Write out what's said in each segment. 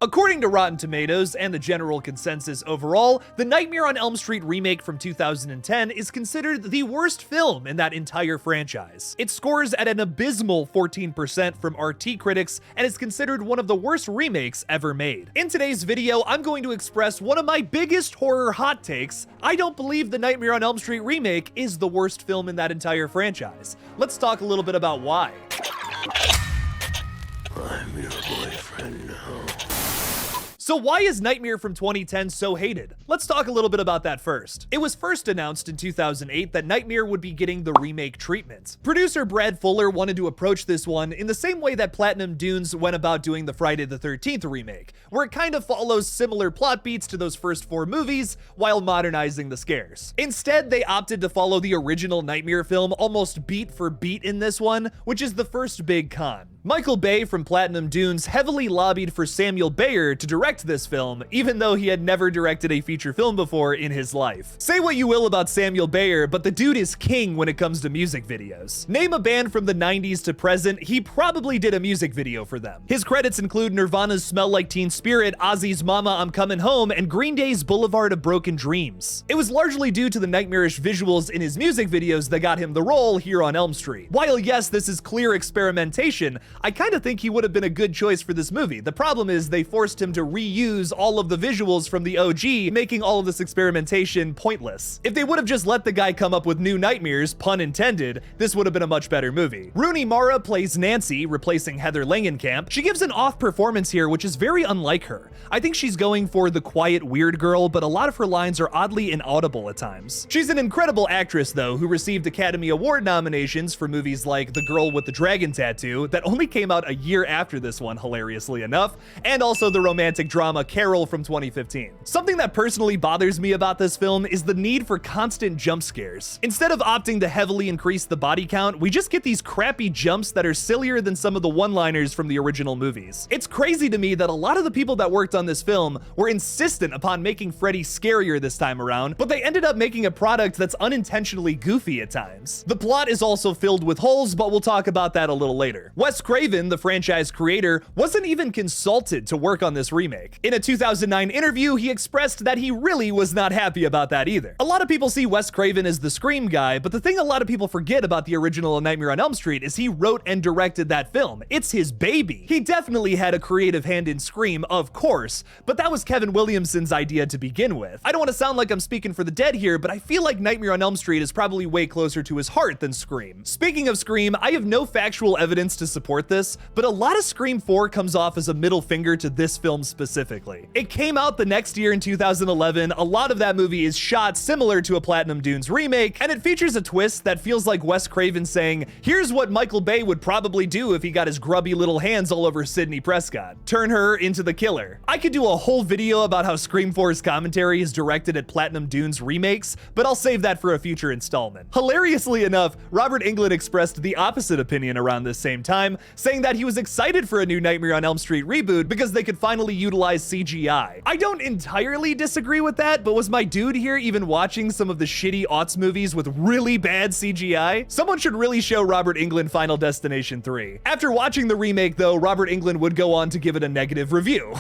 According to Rotten Tomatoes and the general consensus overall, the Nightmare on Elm Street remake from 2010 is considered the worst film in that entire franchise. It scores at an abysmal 14% from RT critics and is considered one of the worst remakes ever made. In today's video, I'm going to express one of my biggest horror hot takes. I don't believe the Nightmare on Elm Street remake is the worst film in that entire franchise. Let's talk a little bit about why. I'm your boyfriend now. So why is Nightmare from 2010 so hated? Let's talk a little bit about that first. It was first announced in 2008 that Nightmare would be getting the remake treatment. Producer Brad Fuller wanted to approach this one in the same way that Platinum Dunes went about doing the Friday the 13th remake, where it kind of follows similar plot beats to those first four movies while modernizing the scares. Instead, they opted to follow the original Nightmare film almost beat for beat in this one, which is the first big con. Michael Bay from Platinum Dunes heavily lobbied for Samuel Bayer to direct this film, even though he had never directed a feature film before in his life. Say what you will about Samuel Bayer, but the dude is king when it comes to music videos. Name a band from the 90s to present, he probably did a music video for them. His credits include Nirvana's Smell Like Teen Spirit, Ozzy's Mama I'm Coming Home, and Green Day's Boulevard of Broken Dreams. It was largely due to the nightmarish visuals in his music videos that got him the role here on Elm Street. While yes, this is clear experimentation, I kind of think he would have been a good choice for this movie. The problem is they forced him to reuse all of the visuals from the OG, making all of this experimentation pointless. If they would have just let the guy come up with new nightmares, pun intended, this would have been a much better movie. Rooney Mara plays Nancy, replacing Heather Langenkamp. She gives an off performance here, which is very unlike her. I think she's going for the quiet, weird girl, but a lot of her lines are oddly inaudible at times. She's an incredible actress, though, who received Academy Award nominations for movies like The Girl with the Dragon Tattoo, that only came out a year after this one, hilariously enough, and also the romantic drama Carol from 2015. Something that personally bothers me about this film is the need for constant jump scares. Instead of opting to heavily increase the body count, we just get these crappy jumps that are sillier than some of the one-liners from the original movies. It's crazy to me that a lot of the people that worked on this film were insistent upon making Freddy scarier this time around, but they ended up making a product that's unintentionally goofy at times. The plot is also filled with holes, but we'll talk about that a little later. Wes Craven, the franchise creator, wasn't even consulted to work on this remake. In a 2009 interview, he expressed that he really was not happy about that either. A lot of people see Wes Craven as the Scream guy, but the thing a lot of people forget about the original Nightmare on Elm Street is he wrote and directed that film. It's his baby. He definitely had a creative hand in Scream, of course, but that was Kevin Williamson's idea to begin with. I don't want to sound like I'm speaking for the dead here, but I feel like Nightmare on Elm Street is probably way closer to his heart than Scream. Speaking of Scream, I have no factual evidence to support this, but a lot of Scream 4 comes off as a middle finger to this film specifically. It came out the next year in 2011, a lot of that movie is shot similar to a Platinum Dunes remake, and it features a twist that feels like Wes Craven saying, here's what Michael Bay would probably do if he got his grubby little hands all over Sidney Prescott. Turn her into the killer. I could do a whole video about how Scream 4's commentary is directed at Platinum Dunes remakes, but I'll save that for a future installment. Hilariously enough, Robert Englund expressed the opposite opinion around this same time, saying that he was excited for a new Nightmare on Elm Street reboot because they could finally utilize CGI. I don't entirely disagree with that, but was my dude here even watching some of the shitty aughts movies with really bad CGI? Someone should really show Robert Englund Final Destination 3. After watching the remake though, Robert Englund would go on to give it a negative review.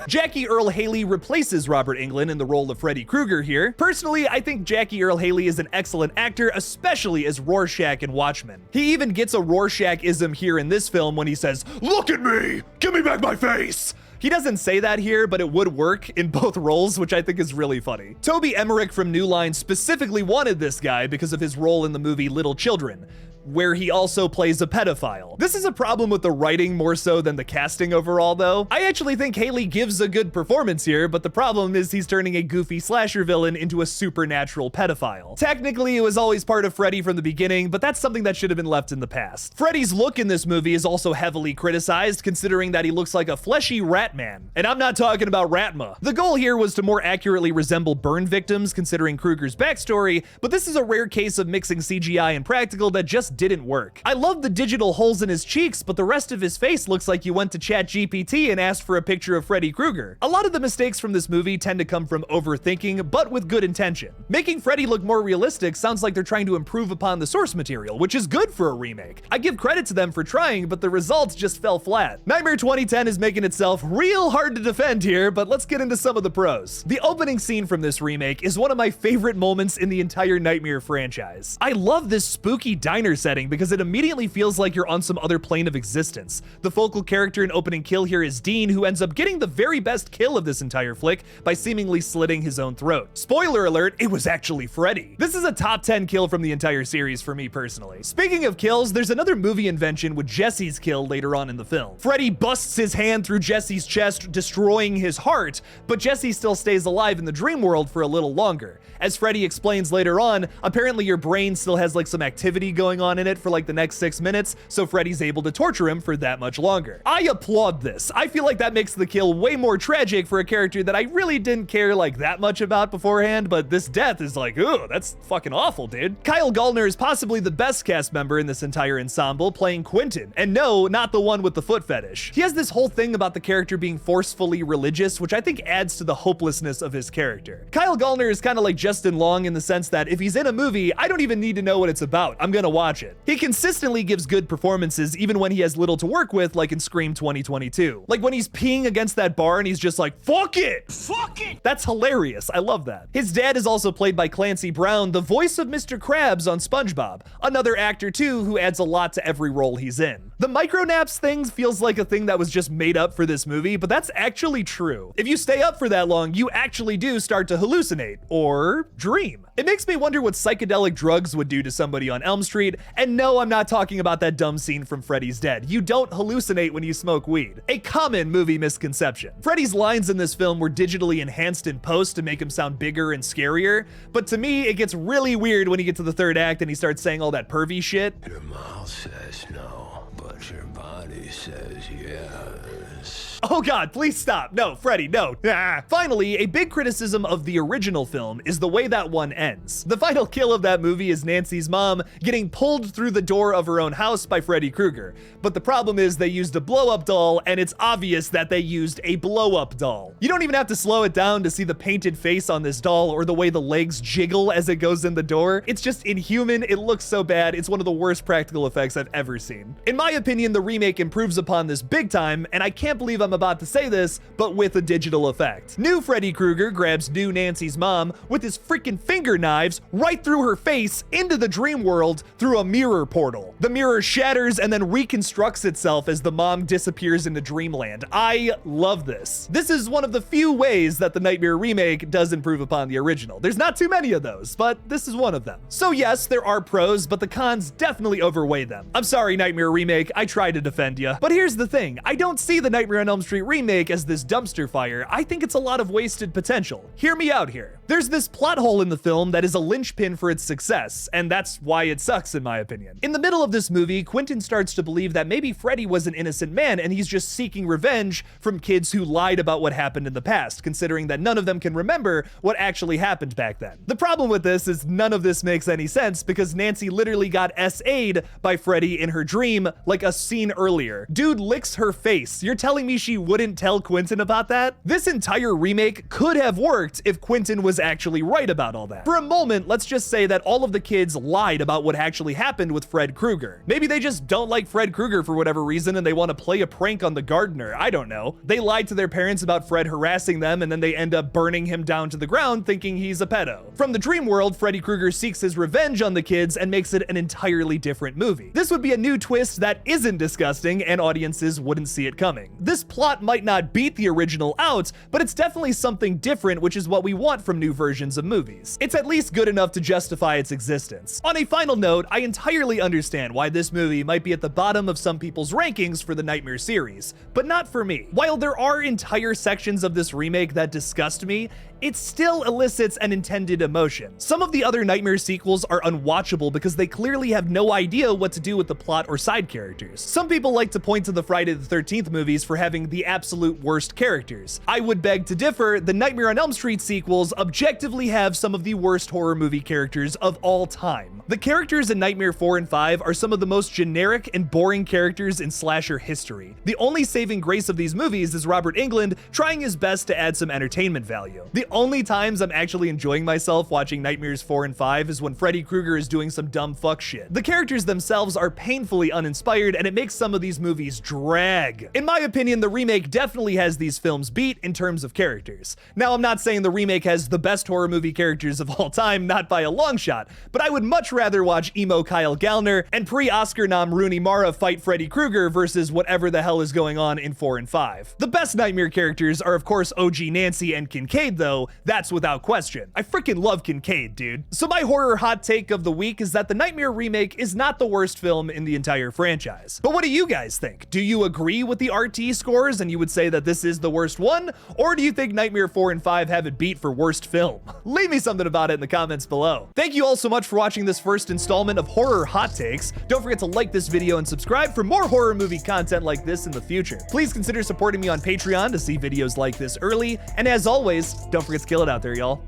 Jackie Earl Haley replaces Robert Englund in the role of Freddy Krueger here. Personally, I think Jackie Earl Haley is an excellent actor, especially as Rorschach in Watchmen. He even gets a Rorschach-ism here in this film when he says, "Look at me! Give me back my face!" He doesn't say that here, but it would work in both roles, which I think is really funny. Toby Emmerich from New Line specifically wanted this guy because of his role in the movie Little Children, where he also plays a pedophile. This is a problem with the writing more so than the casting overall, though. I actually think Haley gives a good performance here, but the problem is he's turning a goofy slasher villain into a supernatural pedophile. Technically, it was always part of Freddy from the beginning, but that's something that should have been left in the past. Freddy's look in this movie is also heavily criticized, considering that he looks like a fleshy rat man. And I'm not talking about Ratma. The goal here was to more accurately resemble burn victims, considering Krueger's backstory, but this is a rare case of mixing CGI and practical that just just didn't work. I love the digital holes in his cheeks, but the rest of his face looks like you went to ChatGPT and asked for a picture of Freddy Krueger. A lot of the mistakes from this movie tend to come from overthinking, but with good intention. Making Freddy look more realistic sounds like they're trying to improve upon the source material, which is good for a remake. I give credit to them for trying, but the results just fell flat. Nightmare 2010 is making itself real hard to defend here, but let's get into some of the pros. The opening scene from this remake is one of my favorite moments in the entire Nightmare franchise. I love this spooky diner setting because it immediately feels like you're on some other plane of existence. The focal character in opening kill here is Dean, who ends up getting the very best kill of this entire flick by seemingly slitting his own throat. Spoiler alert, it was actually Freddy. This is a top 10 kill from the entire series for me personally. Speaking of kills, there's another movie invention with Jesse's kill later on in the film. Freddy busts his hand through Jesse's chest, destroying his heart, but Jesse still stays alive in the dream world for a little longer. As Freddy explains later on, apparently your brain still has like some activity going on in it for like the next 6 minutes, so Freddy's able to torture him for that much longer. I applaud this. I feel like that makes the kill way more tragic for a character that I really didn't care like that much about beforehand, but this death is like, ooh, that's fucking awful, dude. Kyle Gallner is possibly the best cast member in this entire ensemble, playing Quentin, and no, not the one with the foot fetish. He has this whole thing about the character being forcefully religious, which I think adds to the hopelessness of his character. Kyle Gallner is kind of like Justin Long in the sense that if he's in a movie, I don't even need to know what it's about. I'm gonna watch it. He consistently gives good performances even when he has little to work with, like in Scream 2022. Like when he's peeing against that bar and he's just like, fuck it! Fuck it! That's hilarious. I love that. His dad is also played by Clancy Brown, the voice of Mr. Krabs on SpongeBob. Another actor too who adds a lot to every role he's in. The micronaps thing feels like a thing that was just made up for this movie, but that's actually true. If you stay up for that long, you actually do start to hallucinate or dream. It makes me wonder what psychedelic drugs would do to somebody on Elm Street, and no, I'm not talking about that dumb scene from Freddy's Dead. You don't hallucinate when you smoke weed. A common movie misconception. Freddy's lines in this film were digitally enhanced in post to make him sound bigger and scarier, but to me, it gets really weird when you get to the third act and he starts saying all that pervy shit. Your mouth says no, but your body says yes. Oh god, please stop. No, Freddy, no. Ah. Finally, a big criticism of the original film is the way that one ends. The final kill of that movie is Nancy's mom getting pulled through the door of her own house by Freddy Krueger. But the problem is they used a blow-up doll, and it's obvious that they used a blow-up doll. You don't even have to slow it down to see the painted face on this doll or the way the legs jiggle as it goes in the door. It's just inhuman. It looks so bad. It's one of the worst practical effects I've ever seen. In my opinion, the remake improves upon this big time, and I can't believe I'm about to say this, but with a digital effect. New Freddy Krueger grabs new Nancy's mom with his freaking finger knives right through her face into the dream world through a mirror portal. The mirror shatters and then reconstructs itself as the mom disappears into dreamland. I love this. This is one of the few ways that the Nightmare remake does improve upon the original. There's not too many of those, but this is one of them. So yes, there are pros, but the cons definitely outweigh them. I'm sorry, Nightmare remake, I try to defend you. But here's the thing, I don't see the Nightmare on Elm Street remake as this dumpster fire. I think it's a lot of wasted potential. Hear me out here. There's this plot hole in the film that is a linchpin for its success, and that's why it sucks in my opinion. In the middle of this movie, Quentin starts to believe that maybe Freddy was an innocent man and he's just seeking revenge from kids who lied about what happened in the past, considering that none of them can remember what actually happened back then. The problem with this is none of this makes any sense because Nancy literally got SA'd by Freddy in her dream like a scene earlier. Dude licks her face. You're telling me she wouldn't tell Quentin about that? This entire remake could have worked if Quentin was actually right about all that. For a moment, let's just say that all of the kids lied about what actually happened with Fred Krueger. Maybe they just don't like Fred Krueger for whatever reason and they want to play a prank on the gardener. I don't know. They lied to their parents about Fred harassing them and then they end up burning him down to the ground thinking he's a pedo. From the dream world, Freddy Krueger seeks his revenge on the kids and makes it an entirely different movie. This would be a new twist that isn't disgusting and audiences wouldn't see it coming. This plot might not beat the original out, but it's definitely something different, which is what we want from new versions of movies. It's at least good enough to justify its existence. On a final note, I entirely understand why this movie might be at the bottom of some people's rankings for the Nightmare series, but not for me. While there are entire sections of this remake that disgust me, it still elicits an intended emotion. Some of the other Nightmare sequels are unwatchable because they clearly have no idea what to do with the plot or side characters. Some people like to point to the Friday the 13th movies for having the absolute worst characters. I would beg to differ. The Nightmare on Elm Street sequels objectively objectively have some of the worst horror movie characters of all time. The characters in Nightmare 4 and 5 are some of the most generic and boring characters in slasher history. The only saving grace of these movies is Robert Englund trying his best to add some entertainment value. The only times I'm actually enjoying myself watching Nightmares 4 and 5 is when Freddy Krueger is doing some dumb fuck shit. The characters themselves are painfully uninspired, and it makes some of these movies drag. In my opinion, the remake definitely has these films beat in terms of characters. Now, I'm not saying the remake has the best horror movie characters of all time, not by a long shot, but I would much rather watch emo Kyle Gallner and pre-Oscar nom Rooney Mara fight Freddy Krueger versus whatever the hell is going on in 4 and 5. The best Nightmare characters are of course OG Nancy and Kincaid though, that's without question. I freaking love Kincaid, dude. So my horror hot take of the week is that the Nightmare remake is not the worst film in the entire franchise. But what do you guys think? Do you agree with the RT scores and you would say that this is the worst one? Or do you think Nightmare 4 and 5 have it beat for worst film? Leave me something about it in the comments below. Thank you all so much for watching this first installment of Horror Hot Takes. Don't forget to like this video and subscribe for more horror movie content like this in the future. Please consider supporting me on Patreon to see videos like this early. And as always, don't forget to kill it out there, y'all.